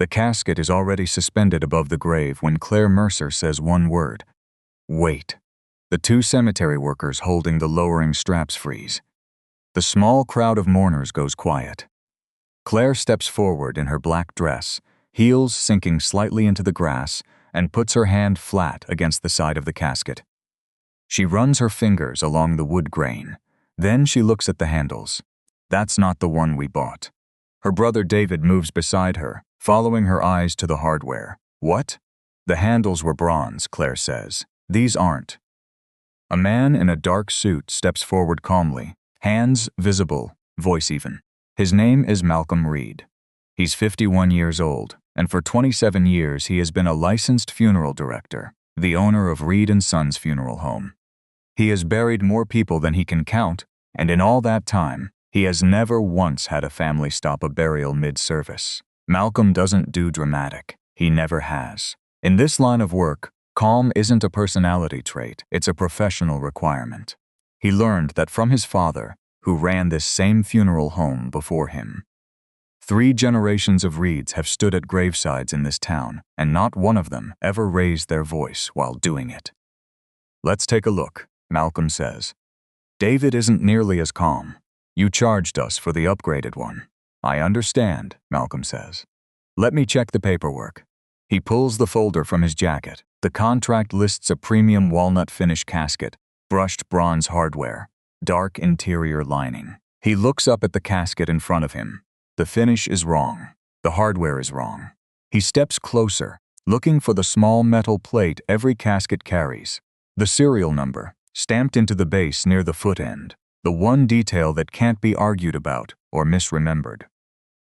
The casket is already suspended above the grave when Claire Mercer says one word. Wait. The two cemetery workers holding the lowering straps freeze. The small crowd of mourners goes quiet. Claire steps forward in her black dress, heels sinking slightly into the grass, and puts her hand flat against the side of the casket. She runs her fingers along the wood grain. Then she looks at the handles. That's not the one we bought. Her brother David moves beside her, following her eyes to the hardware. What? The handles were bronze, Claire says. These aren't. A man in a dark suit steps forward calmly, hands visible, voice even. His name is Malcolm Reed. He's 51 years old, and for 27 years he has been a licensed funeral director, the owner of Reed & Sons Funeral Home. He has buried more people than he can count, and in all that time, he has never once had a family stop a burial mid-service. Malcolm doesn't do dramatic. He never has. In this line of work, calm isn't a personality trait, it's a professional requirement. He learned that from his father, who ran this same funeral home before him. 3 generations of Reeds have stood at gravesides in this town, and not one of them ever raised their voice while doing it. Let's take a look, Malcolm says. David isn't nearly as calm. You charged us for the upgraded one. I understand, Malcolm says. Let me check the paperwork. He pulls the folder from his jacket. The contract lists a premium walnut finish casket, brushed bronze hardware, dark interior lining. He looks up at the casket in front of him. The finish is wrong. The hardware is wrong. He steps closer, looking for the small metal plate every casket carries. The serial number, stamped into the base near the foot end. The one detail that can't be argued about or misremembered.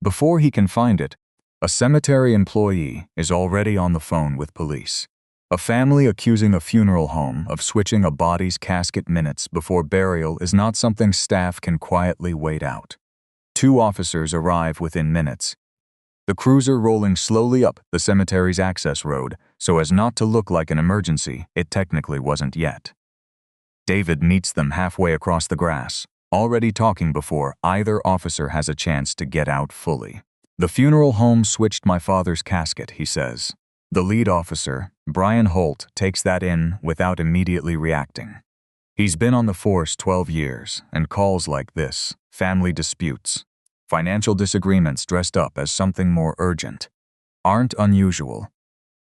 Before he can find it, a cemetery employee is already on the phone with police. A family accusing a funeral home of switching a body's casket minutes before burial is not something staff can quietly wait out. 2 officers arrive within minutes. The cruiser rolling slowly up the cemetery's access road so as not to look like an emergency it technically wasn't yet. David meets them halfway across the grass, already talking before either officer has a chance to get out fully. The funeral home switched my father's casket, he says. The lead officer, Brian Holt, takes that in without immediately reacting. He's been on the force 12 years, and calls like this, family disputes, financial disagreements dressed up as something more urgent, aren't unusual.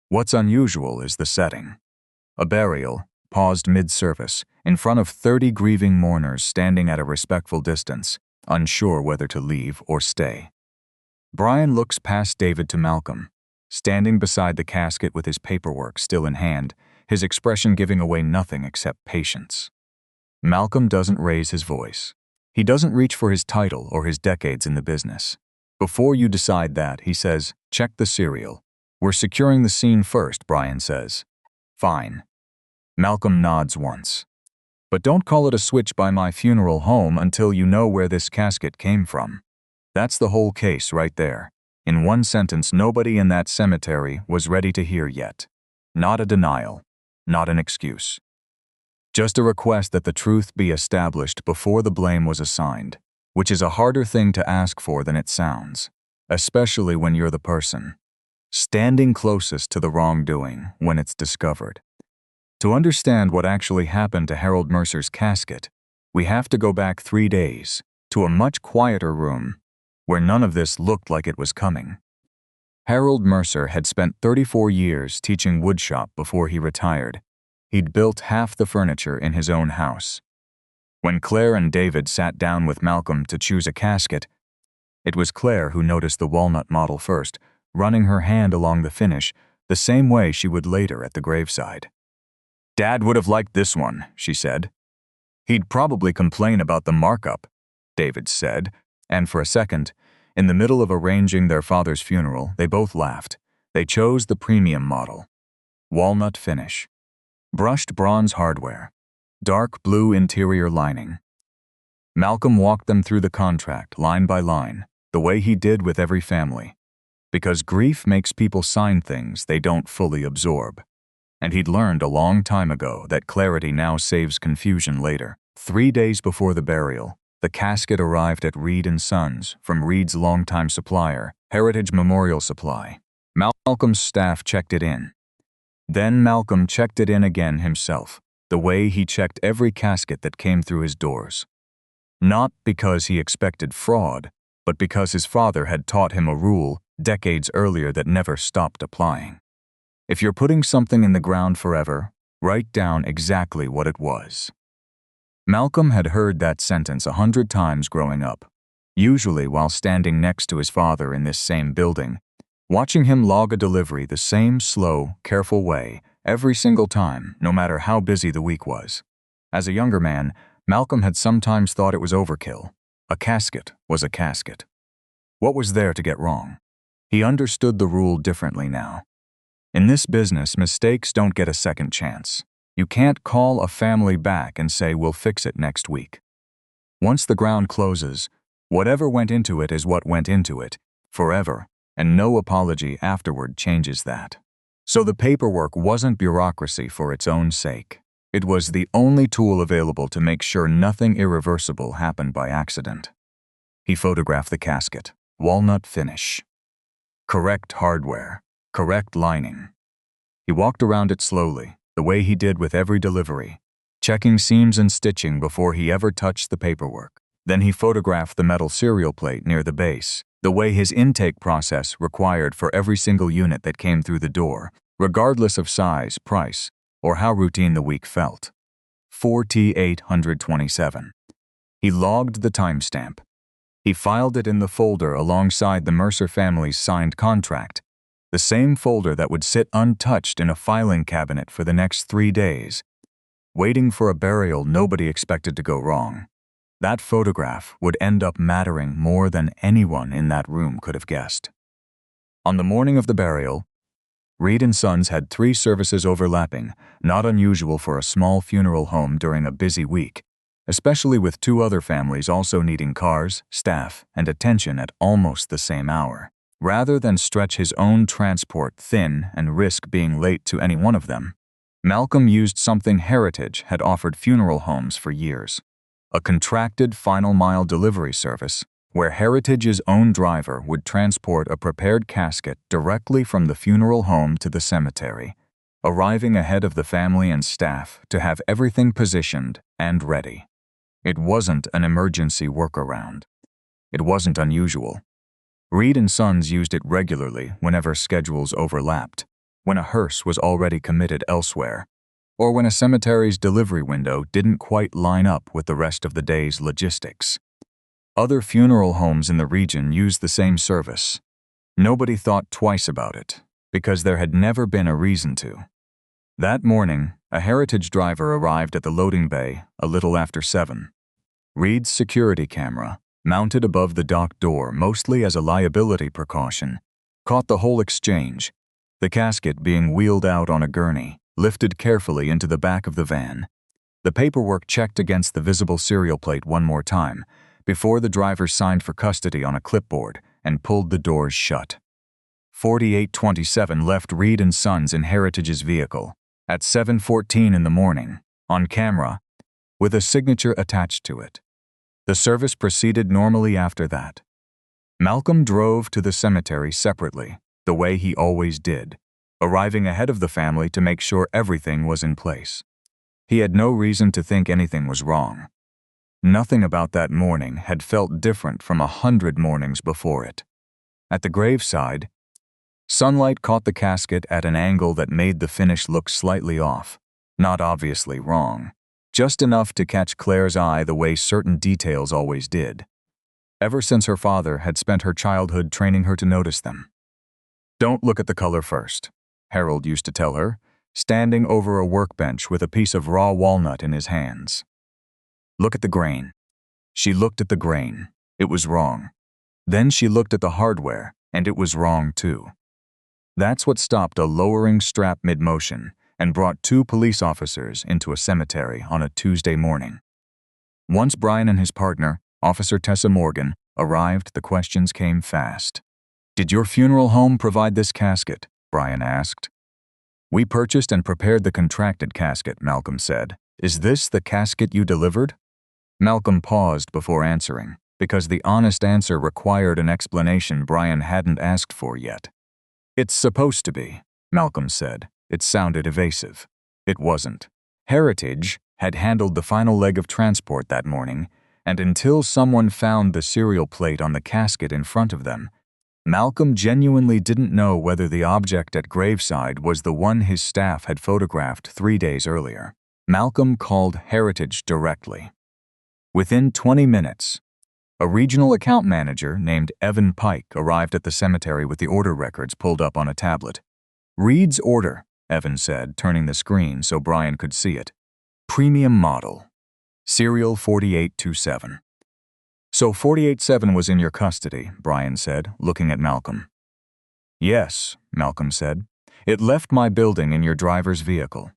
What's unusual is the setting. A burial, paused mid-service, in front of 30 grieving mourners standing at a respectful distance, unsure whether to leave or stay. Brian looks past David to Malcolm, standing beside the casket with his paperwork still in hand, his expression giving away nothing except patience. Malcolm doesn't raise his voice. He doesn't reach for his title or his decades in the business. Before you decide that, he says, check the serial. We're securing the scene first, Brian says. Fine. Malcolm nods once. But don't call it a switch by my funeral home until you know where this casket came from. That's the whole case right there. In one sentence, nobody in that cemetery was ready to hear yet. Not a denial, not an excuse. Just a request that the truth be established before the blame was assigned, which is a harder thing to ask for than it sounds, especially when you're the person standing closest to the wrongdoing when it's discovered. To understand what actually happened to Harold Mercer's casket, we have to go back 3 days to a much quieter room where none of this looked like it was coming. Harold Mercer had spent 34 years teaching woodshop before he retired. He'd built half the furniture in his own house. When Claire and David sat down with Malcolm to choose a casket, it was Claire who noticed the walnut model first, running her hand along the finish the same way she would later at the graveside. Dad would have liked this one, she said. He'd probably complain about the markup, David said, and for a second, in the middle of arranging their father's funeral, they both laughed. They chose the premium model. Walnut finish. Brushed bronze hardware. Dark blue interior lining. Malcolm walked them through the contract, line by line, the way he did with every family. Because grief makes people sign things they don't fully absorb. And he'd learned a long time ago that clarity now saves confusion later. 3 days before the burial, the casket arrived at Reed & Sons from Reed's longtime supplier, Heritage Memorial Supply. Malcolm's staff checked it in. Then Malcolm checked it in again himself, the way he checked every casket that came through his doors. Not because he expected fraud, but because his father had taught him a rule decades earlier that never stopped applying. If you're putting something in the ground forever, write down exactly what it was. Malcolm had heard that sentence 100 times growing up, usually while standing next to his father in this same building, watching him log a delivery the same slow, careful way every single time, no matter how busy the week was. As a younger man, Malcolm had sometimes thought it was overkill. A casket was a casket. What was there to get wrong? He understood the rule differently now. In this business, mistakes don't get a second chance. You can't call a family back and say, "We'll fix it next week." Once the ground closes, whatever went into it is what went into it, forever, and no apology afterward changes that. So the paperwork wasn't bureaucracy for its own sake. It was the only tool available to make sure nothing irreversible happened by accident. He photographed the casket. Walnut finish. Correct hardware. Correct lining. He walked around it slowly, the way he did with every delivery, checking seams and stitching before he ever touched the paperwork. Then he photographed the metal serial plate near the base, the way his intake process required for every single unit that came through the door, regardless of size, price, or how routine the week felt. 4T827. He logged the timestamp. He filed it in the folder alongside the Mercer family's signed contract, the same folder that would sit untouched in a filing cabinet for the next 3 days, waiting for a burial nobody expected to go wrong. That photograph would end up mattering more than anyone in that room could have guessed. On the morning of the burial, Reed & Sons had 3 services overlapping, not unusual for a small funeral home during a busy week, especially with 2 other families also needing cars, staff, and attention at almost the same hour. Rather than stretch his own transport thin and risk being late to any one of them, Malcolm used something Heritage had offered funeral homes for years: a contracted final-mile delivery service where Heritage's own driver would transport a prepared casket directly from the funeral home to the cemetery, arriving ahead of the family and staff to have everything positioned and ready. It wasn't an emergency workaround. It wasn't unusual. Reed & Sons used it regularly whenever schedules overlapped, when a hearse was already committed elsewhere, or when a cemetery's delivery window didn't quite line up with the rest of the day's logistics. Other funeral homes in the region used the same service. Nobody thought twice about it, because there had never been a reason to. That morning, a Heritage driver arrived at the loading bay a little after 7. Reed's security camera, mounted above the dock door mostly as a liability precaution, caught the whole exchange, the casket being wheeled out on a gurney, lifted carefully into the back of the van. The paperwork checked against the visible serial plate one more time, before the driver signed for custody on a clipboard and pulled the doors shut. 4827 left Reed & Sons in Heritage's vehicle at 7:14 in the morning, on camera, with a signature attached to it. The service proceeded normally after that. Malcolm drove to the cemetery separately, the way he always did, arriving ahead of the family to make sure everything was in place. He had no reason to think anything was wrong. Nothing about that morning had felt different from 100 mornings before it. At the graveside, sunlight caught the casket at an angle that made the finish look slightly off, not obviously wrong, just enough to catch Claire's eye the way certain details always did. Ever since her father had spent her childhood training her to notice them. "Don't look at the color first," Harold used to tell her, standing over a workbench with a piece of raw walnut in his hands. "Look at the grain." She looked at the grain. It was wrong. Then she looked at the hardware, and it was wrong too. That's what stopped a lowering strap mid-motion and brought 2 police officers into a cemetery on a Tuesday morning. Once Brian and his partner, Officer Tessa Morgan, arrived, the questions came fast. "Did your funeral home provide this casket?" Brian asked. "We purchased and prepared the contracted casket," Malcolm said. "Is this the casket you delivered?" Malcolm paused before answering, because the honest answer required an explanation Brian hadn't asked for yet. It's supposed to be, Malcolm said. It sounded evasive. It wasn't. Heritage had handled the final leg of transport that morning, and until someone found the serial plate on the casket in front of them, Malcolm genuinely didn't know whether the object at graveside was the one his staff had photographed 3 days earlier. Malcolm called Heritage directly. Within 20 minutes, a regional account manager named Evan Pike arrived at the cemetery with the order records pulled up on a tablet. "Reed's order," Evan said, turning the screen so Brian could see it. "Premium model. Serial 4827. "So 487 was in your custody," Brian said, looking at Malcolm. "Yes," Malcolm said. "It left my building in your driver's vehicle."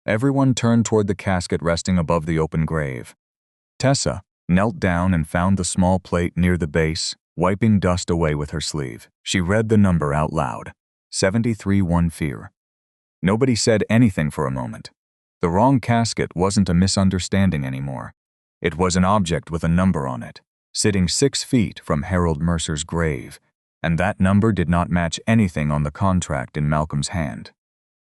Everyone turned toward the casket resting above the open grave. Tessa knelt down and found the small plate near the base, wiping dust away with her sleeve. She read the number out loud. 73-1 Fear. Nobody said anything for a moment. The wrong casket wasn't a misunderstanding anymore. It was an object with a number on it, sitting 6 feet from Harold Mercer's grave, and that number did not match anything on the contract in Malcolm's hand.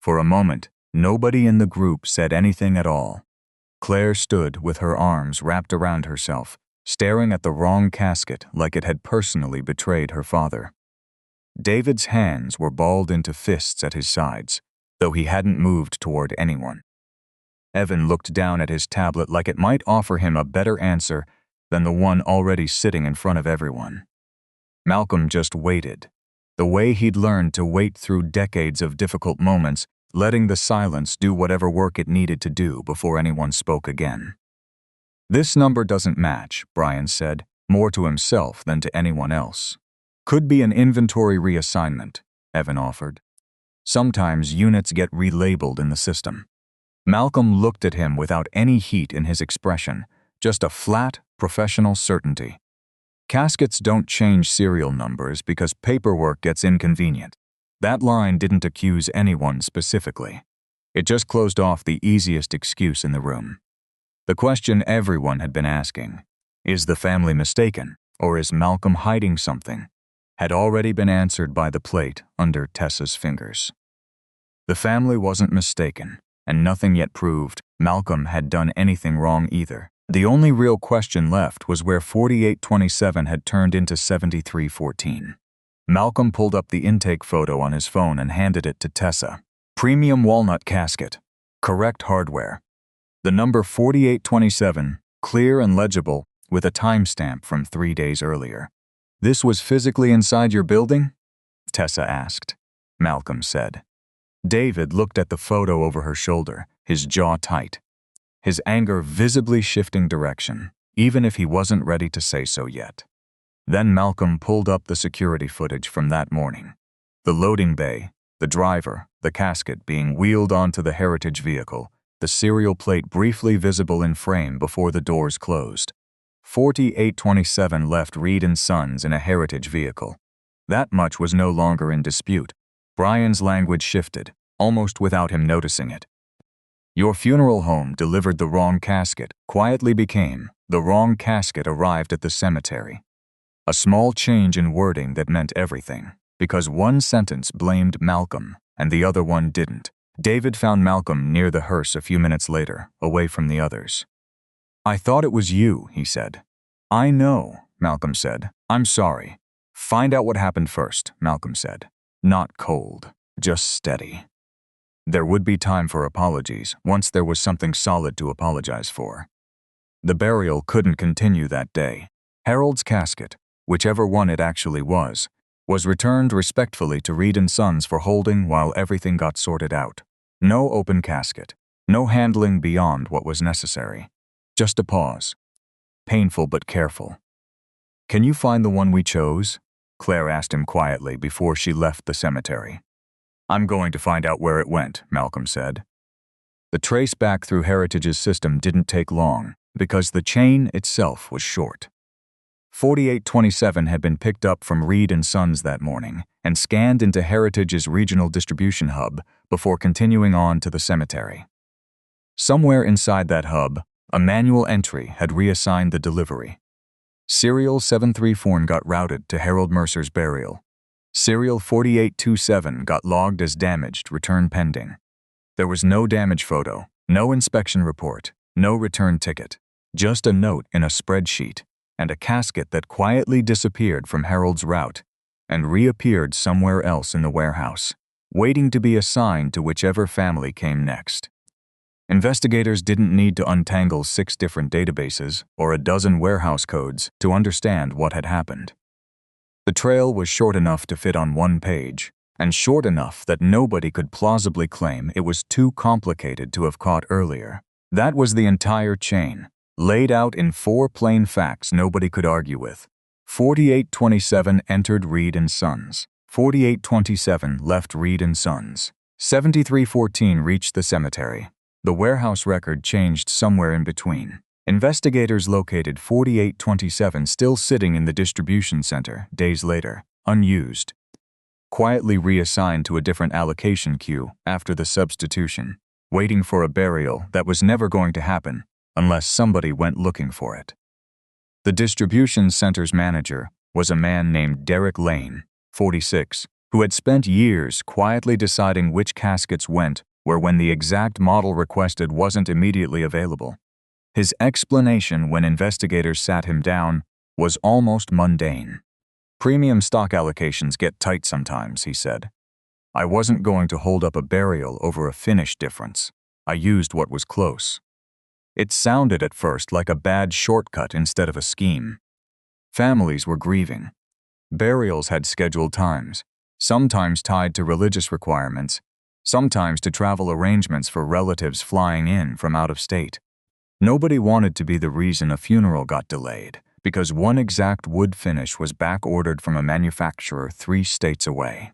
For a moment, nobody in the group said anything at all. Claire stood with her arms wrapped around herself, staring at the wrong casket like it had personally betrayed her father. David's hands were balled into fists at his sides, though he hadn't moved toward anyone. Evan looked down at his tablet like it might offer him a better answer than the one already sitting in front of everyone. Malcolm just waited, the way he'd learned to wait through decades of difficult moments, letting the silence do whatever work it needed to do before anyone spoke again. "This number doesn't match," Brian said, more to himself than to anyone else. "Could be an inventory reassignment," Evan offered. "Sometimes units get relabeled in the system." Malcolm looked at him without any heat in his expression, just a flat, professional certainty. "Caskets don't change serial numbers because paperwork gets inconvenient." That line didn't accuse anyone specifically. It just closed off the easiest excuse in the room. The question everyone had been asking, "Is the family mistaken, or is Malcolm hiding something?" had already been answered by the plate under Tessa's fingers. The family wasn't mistaken, and nothing yet proved Malcolm had done anything wrong either. The only real question left was where 4827 had turned into 7314. Malcolm pulled up the intake photo on his phone and handed it to Tessa. "Premium walnut casket. Correct hardware. The number 4827, clear and legible, with a timestamp from 3 days earlier." "This was physically inside your building?" Tessa asked. Malcolm said. David looked at the photo over her shoulder, his jaw tight, his anger visibly shifting direction, even if he wasn't ready to say so yet. Then Malcolm pulled up the security footage from that morning. The loading bay, the driver, the casket being wheeled onto the Heritage vehicle, the serial plate briefly visible in frame before the doors closed. 4827 left Reed and Sons in a Heritage vehicle. That much was no longer in dispute. Brian's language shifted, almost without him noticing it. "Your funeral home delivered the wrong casket," quietly became, "The wrong casket arrived at the cemetery." A small change in wording that meant everything, because one sentence blamed Malcolm and the other one didn't. David found Malcolm near the hearse a few minutes later, away from the others. "I thought it was you," he said. "I know," Malcolm said. "I'm sorry." "Find out what happened first," Malcolm said. Not cold, just steady. There would be time for apologies once there was something solid to apologize for. The burial couldn't continue that day. Harold's casket, whichever one it actually was returned respectfully to Reed and Sons for holding while everything got sorted out. No open casket, no handling beyond what was necessary. Just a pause. Painful but careful. "Can you find the one we chose?" Claire asked him quietly before she left the cemetery. "I'm going to find out where it went," Malcolm said. The trace back through Heritage's system didn't take long, because the chain itself was short. 4827 had been picked up from Reed and Sons that morning and scanned into Heritage's regional distribution hub before continuing on to the cemetery. Somewhere inside that hub, a manual entry had reassigned the delivery. Serial 734 got routed to Harold Mercer's burial. Serial 4827 got logged as damaged, return pending. There was no damage photo, no inspection report, no return ticket, just a note in a spreadsheet and a casket that quietly disappeared from Harold's route and reappeared somewhere else in the warehouse, waiting to be assigned to whichever family came next. Investigators didn't need to untangle 6 different databases or a dozen warehouse codes to understand what had happened. The trail was short enough to fit on one page, and short enough that nobody could plausibly claim it was too complicated to have caught earlier. That was the entire chain, laid out in 4 plain facts nobody could argue with. 4827 entered Reed & Sons. 4827 left Reed & Sons. 7314 reached the cemetery. The warehouse record changed somewhere in between. Investigators located 4827 still sitting in the distribution center days later, unused, quietly reassigned to a different allocation queue after the substitution, waiting for a burial that was never going to happen unless somebody went looking for it. The distribution center's manager was a man named Derek Lane, 46, who had spent years quietly deciding which caskets went where when the exact model requested wasn't immediately available. His explanation when investigators sat him down was almost mundane. Premium stock allocations get tight sometimes, he said. I wasn't going to hold up a burial over a finish difference. I used what was close. It sounded at first like a bad shortcut instead of a scheme. Families were grieving. Burials had scheduled times, sometimes tied to religious requirements, sometimes to travel arrangements for relatives flying in from out of state. Nobody wanted to be the reason a funeral got delayed because one exact wood finish was back-ordered from a manufacturer 3 states away.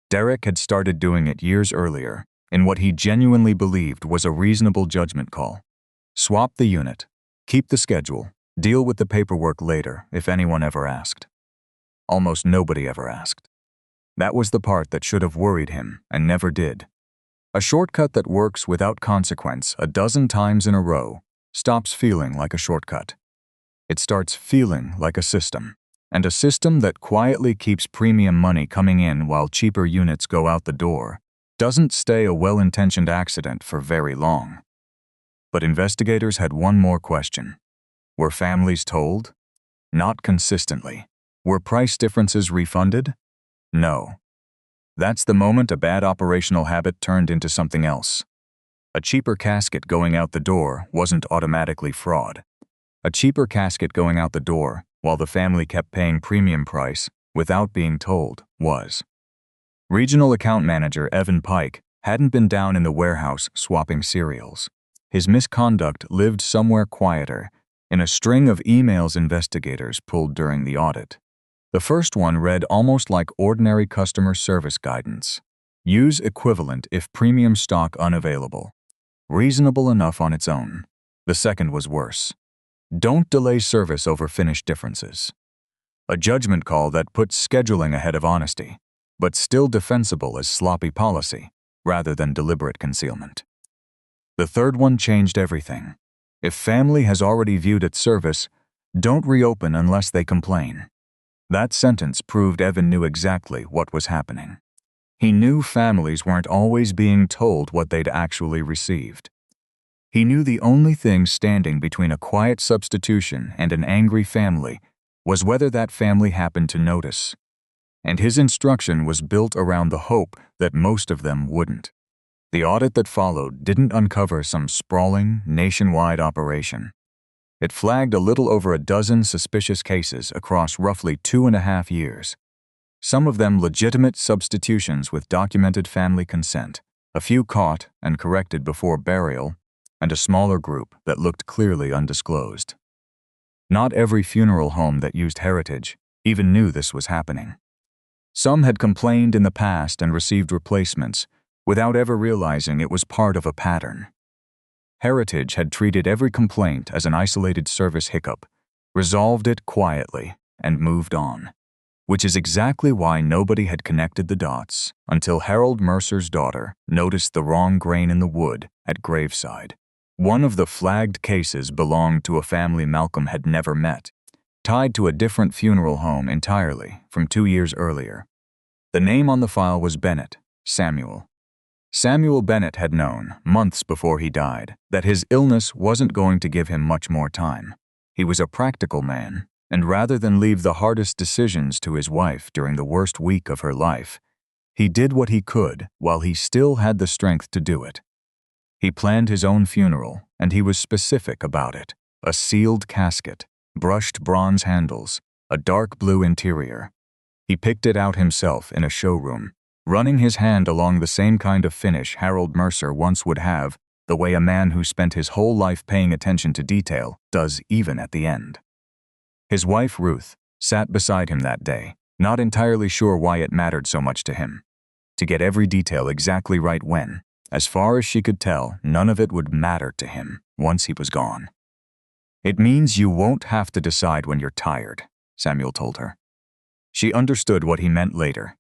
Derek had started doing it years earlier in what he genuinely believed was a reasonable judgment call. Swap the unit, keep the schedule, deal with the paperwork later if anyone ever asked. Almost nobody ever asked. That was the part that should have worried him and never did. A shortcut that works without consequence a dozen times in a row stops feeling like a shortcut. It starts feeling like a system, and a system that quietly keeps premium money coming in while cheaper units go out the door doesn't stay a well-intentioned accident for very long. But investigators had one more question. Were families told? Not consistently. Were price differences refunded? No. That's the moment a bad operational habit turned into something else. A cheaper casket going out the door wasn't automatically fraud. A cheaper casket going out the door while the family kept paying premium price without being told was. Regional account manager Evan Pike hadn't been down in the warehouse swapping cereals. His misconduct lived somewhere quieter in a string of emails investigators pulled during the audit. The first one read almost like ordinary customer service guidance. Use equivalent if premium stock unavailable. Reasonable enough on its own. The second was worse. Don't delay service over finish differences. A judgment call that puts scheduling ahead of honesty, but still defensible as sloppy policy rather than deliberate concealment. The third one changed everything. If family has already viewed its service, don't reopen unless they complain. That sentence proved Evan knew exactly what was happening. He knew families weren't always being told what they'd actually received. He knew the only thing standing between a quiet substitution and an angry family was whether that family happened to notice. And his instruction was built around the hope that most of them wouldn't. The audit that followed didn't uncover some sprawling, nationwide operation. It flagged a little over a dozen suspicious cases across roughly 2.5 years. Some of them legitimate substitutions with documented family consent, a few caught and corrected before burial, and a smaller group that looked clearly undisclosed. Not every funeral home that used heritage even knew this was happening. Some had complained in the past and received replacements without ever realizing it was part of a pattern. Heritage had treated every complaint as an isolated service hiccup, resolved it quietly, and moved on, which is exactly why nobody had connected the dots until Harold Mercer's daughter noticed the wrong grain in the wood at graveside. One of the flagged cases belonged to a family Malcolm had never met, tied to a different funeral home entirely from 2 years earlier. The name on the file was Bennett, Samuel. Samuel Bennett had known, months before he died, that his illness wasn't going to give him much more time. He was a practical man, and rather than leave the hardest decisions to his wife during the worst week of her life, he did what he could while he still had the strength to do it. He planned his own funeral, and he was specific about it. A sealed casket, brushed bronze handles, a dark blue interior. He picked it out himself in a showroom, running his hand along the same kind of finish Harold Mercer once would have, the way a man who spent his whole life paying attention to detail does even at the end. His wife, Ruth, sat beside him that day, not entirely sure why it mattered so much to him. To get every detail exactly right when, as far as she could tell, none of it would matter to him once he was gone. "It means you won't have to decide when you're tired," Samuel told her. She understood what he meant later.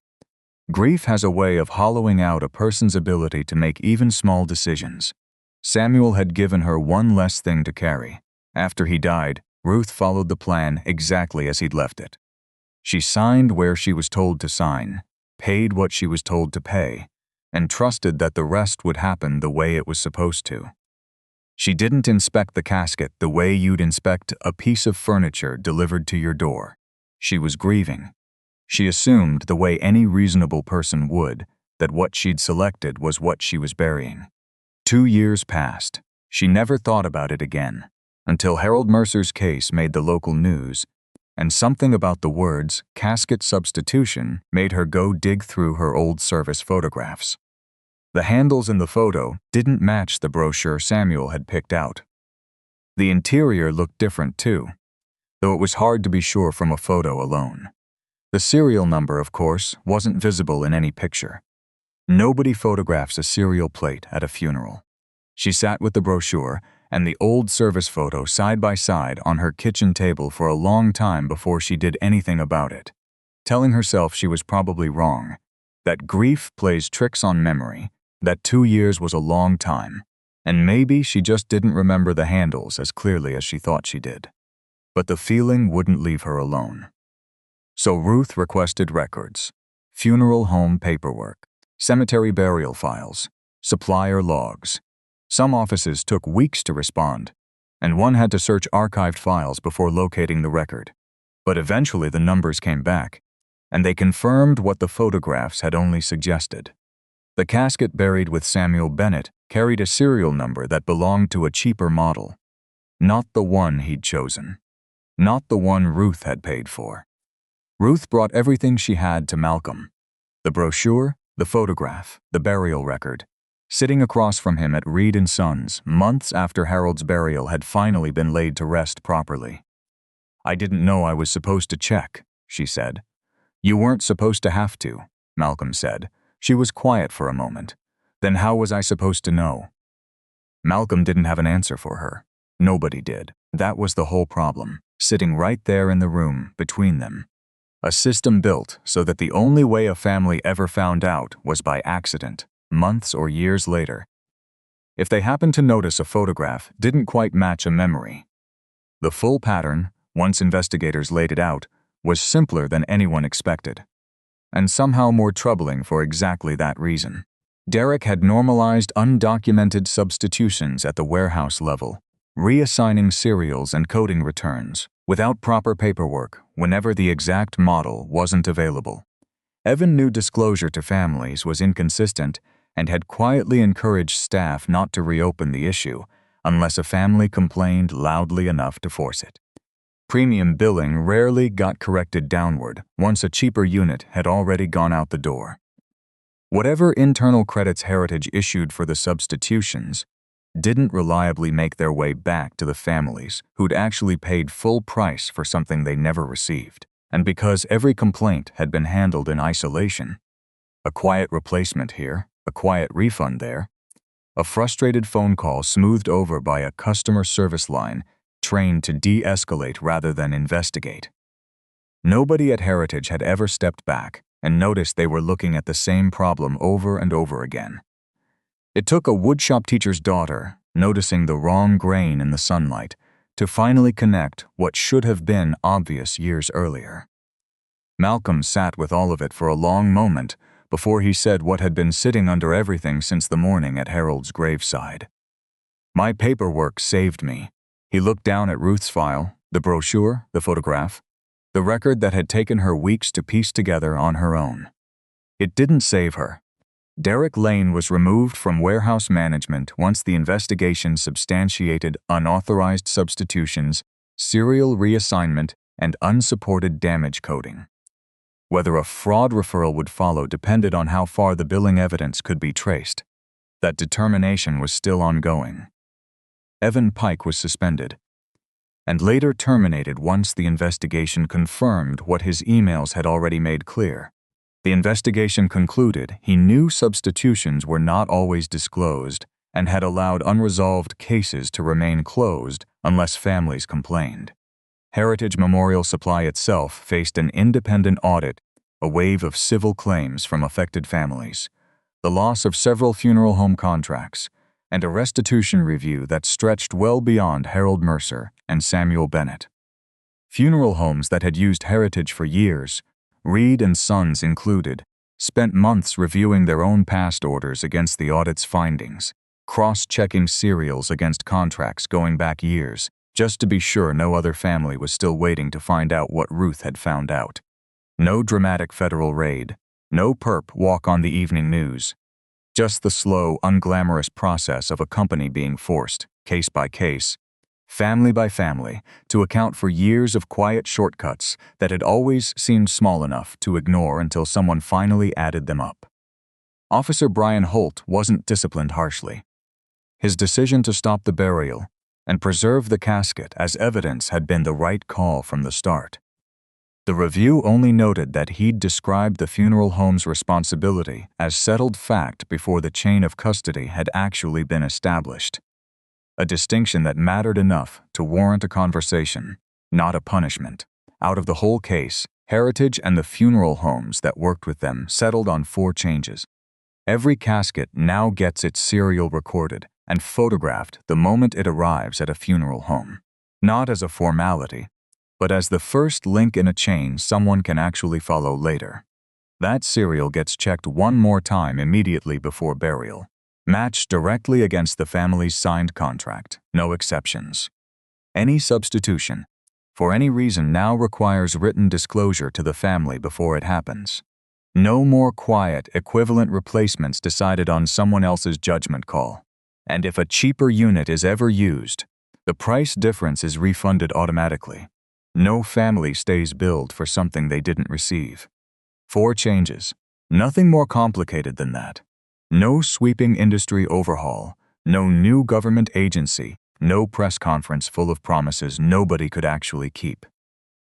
Grief has a way of hollowing out a person's ability to make even small decisions. Samuel had given her one less thing to carry. After he died, Ruth followed the plan exactly as he'd left it. She signed where she was told to sign, paid what she was told to pay, and trusted that the rest would happen the way it was supposed to. She didn't inspect the casket the way you'd inspect a piece of furniture delivered to your door. She was grieving. She assumed, the way any reasonable person would, that what she'd selected was what she was burying. 2 years passed. She never thought about it again, until Harold Mercer's case made the local news, and something about the words "casket substitution" made her go dig through her old service photographs. The handles in the photo didn't match the brochure Samuel had picked out. The interior looked different too, though it was hard to be sure from a photo alone. The serial number, of course, wasn't visible in any picture. Nobody photographs a serial plate at a funeral. She sat with the brochure and the old service photo side by side on her kitchen table for a long time before she did anything about it, telling herself she was probably wrong, that grief plays tricks on memory, that 2 years was a long time, and maybe she just didn't remember the handles as clearly as she thought she did. But the feeling wouldn't leave her alone. So Ruth requested records, funeral home paperwork, cemetery burial files, supplier logs. Some offices took weeks to respond, and one had to search archived files before locating the record. But eventually the numbers came back, and they confirmed what the photographs had only suggested. The casket buried with Samuel Bennett carried a serial number that belonged to a cheaper model. Not the one he'd chosen. Not the one Ruth had paid for. Ruth brought everything she had to Malcolm. The brochure, the photograph, the burial record, sitting across from him at Reed & Sons months after Harold's burial had finally been laid to rest properly. "I didn't know I was supposed to check," she said. "You weren't supposed to have to," Malcolm said. She was quiet for a moment. "Then how was I supposed to know?" Malcolm didn't have an answer for her. Nobody did. That was the whole problem, sitting right there in the room between them. A system built so that the only way a family ever found out was by accident, months or years later. If they happened to notice a photograph didn't quite match a memory. The full pattern, once investigators laid it out, was simpler than anyone expected, and somehow more troubling for exactly that reason. Derek had normalized undocumented substitutions at the warehouse level, reassigning serials and coding returns, without proper paperwork whenever the exact model wasn't available. Evan knew disclosure to families was inconsistent and had quietly encouraged staff not to reopen the issue unless a family complained loudly enough to force it. Premium billing rarely got corrected downward once a cheaper unit had already gone out the door. Whatever internal credits Heritage issued for the substitutions didn't reliably make their way back to the families who'd actually paid full price for something they never received. And because every complaint had been handled in isolation, a quiet replacement here, a quiet refund there, a frustrated phone call smoothed over by a customer service line trained to de-escalate rather than investigate. Nobody at Heritage had ever stepped back and noticed they were looking at the same problem over and over again. It took a woodshop teacher's daughter noticing the wrong grain in the sunlight to finally connect what should have been obvious years earlier. Malcolm sat with all of it for a long moment before he said what had been sitting under everything since the morning at Harold's graveside. "My paperwork saved me." He looked down at Ruth's file, the brochure, the photograph, the record that had taken her weeks to piece together on her own. It didn't save her. Derek Lane was removed from warehouse management once the investigation substantiated unauthorized substitutions, serial reassignment, and unsupported damage coding. Whether a fraud referral would follow depended on how far the billing evidence could be traced. That determination was still ongoing. Evan Pike was suspended, and later terminated once the investigation confirmed what his emails had already made clear. The investigation concluded he knew substitutions were not always disclosed and had allowed unresolved cases to remain closed unless families complained. Heritage Memorial Supply itself faced an independent audit, a wave of civil claims from affected families, the loss of several funeral home contracts, and a restitution review that stretched well beyond Harold Mercer and Samuel Bennett. Funeral homes that had used Heritage for years, Reed and Sons included, spent months reviewing their own past orders against the audit's findings, cross-checking serials against contracts going back years, just to be sure no other family was still waiting to find out what Ruth had found out. No dramatic federal raid, no perp walk on the evening news. Just the slow, unglamorous process of a company being forced, case by case, family by family, to account for years of quiet shortcuts that had always seemed small enough to ignore until someone finally added them up. Officer Brian Holt wasn't disciplined harshly. His decision to stop the burial and preserve the casket as evidence had been the right call from the start. The review only noted that he'd described the funeral home's responsibility as settled fact before the chain of custody had actually been established. A distinction that mattered enough to warrant a conversation, not a punishment. Out of the whole case, Heritage and the funeral homes that worked with them settled on 4 changes. Every casket now gets its serial recorded and photographed the moment it arrives at a funeral home, not as a formality, but as the first link in a chain someone can actually follow later. That serial gets checked one more time immediately before burial, matched directly against the family's signed contract, no exceptions. Any substitution, for any reason, now requires written disclosure to the family before it happens. No more quiet, equivalent replacements decided on someone else's judgment call. And if a cheaper unit is ever used, the price difference is refunded automatically. No family stays billed for something they didn't receive. 4 changes. Nothing more complicated than that. No sweeping industry overhaul, no new government agency, no press conference full of promises nobody could actually keep.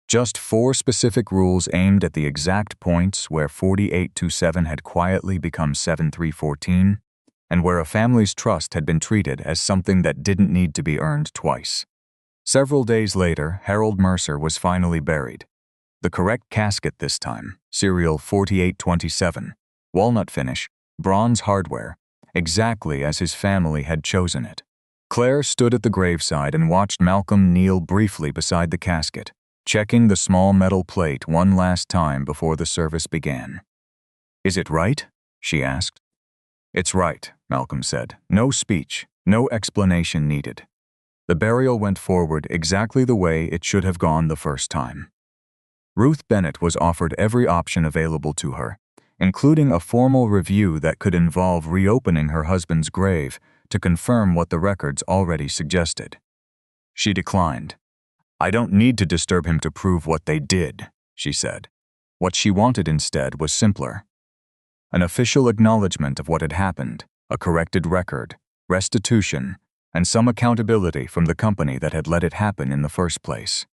Just 4 specific rules aimed at the exact points where 4827 had quietly become 7314, and where a family's trust had been treated as something that didn't need to be earned twice. Several days later, Harold Mercer was finally buried. The correct casket this time, serial 4827, walnut finish, bronze hardware, exactly as his family had chosen it. Claire stood at the graveside and watched Malcolm kneel briefly beside the casket, checking the small metal plate one last time before the service began. "Is it right?" she asked. "It's right," Malcolm said. No speech, no explanation needed. The burial went forward exactly the way it should have gone the first time. Ruth Bennett was offered every option available to her, including a formal review that could involve reopening her husband's grave to confirm what the records already suggested. She declined. "I don't need to disturb him to prove what they did," she said. What she wanted instead was simpler. An official acknowledgement of what had happened, a corrected record, restitution, and some accountability from the company that had let it happen in the first place.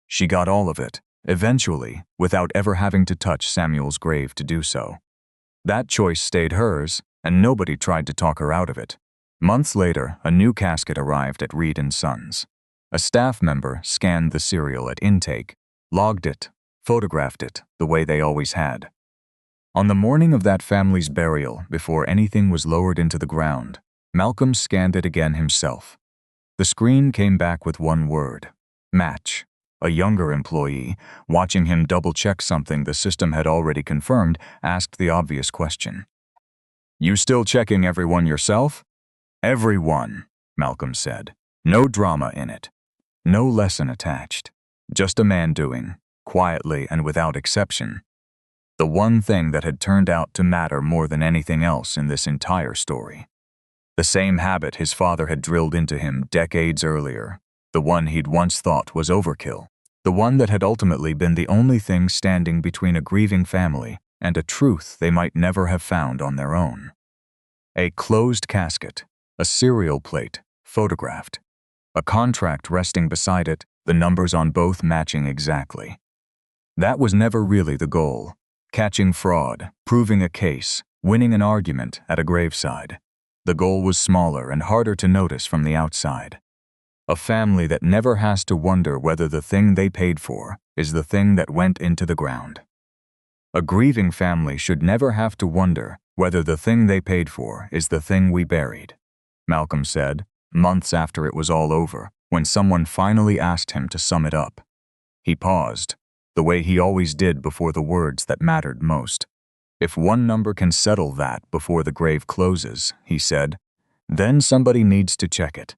She got all of it, eventually, without ever having to touch Samuel's grave to do so. That choice stayed hers, and nobody tried to talk her out of it. Months later, a new casket arrived at Reed & Sons. A staff member scanned the serial at intake, logged it, photographed it the way they always had. On the morning of that family's burial, before anything was lowered into the ground, Malcolm scanned it again himself. The screen came back with one word: match. A younger employee, watching him double-check something the system had already confirmed, asked the obvious question. "You still checking everyone yourself?" "Everyone," Malcolm said. "No drama in it. No lesson attached. Just a man doing, quietly and without exception, the one thing that had turned out to matter more than anything else in this entire story. The same habit his father had drilled into him decades earlier, the one he'd once thought was overkill, the one that had ultimately been the only thing standing between a grieving family and a truth they might never have found on their own. A closed casket, a serial plate, photographed, a contract resting beside it, the numbers on both matching exactly. That was never really the goal. Catching fraud, proving a case, winning an argument at a graveside. The goal was smaller and harder to notice from the outside. A family that never has to wonder whether the thing they paid for is the thing that went into the ground. A grieving family should never have to wonder whether the thing they paid for is the thing we buried, Malcolm said, months after it was all over, when someone finally asked him to sum it up. He paused, the way he always did before the words that mattered most. "If one number can settle that before the grave closes," he said, "then somebody needs to check it."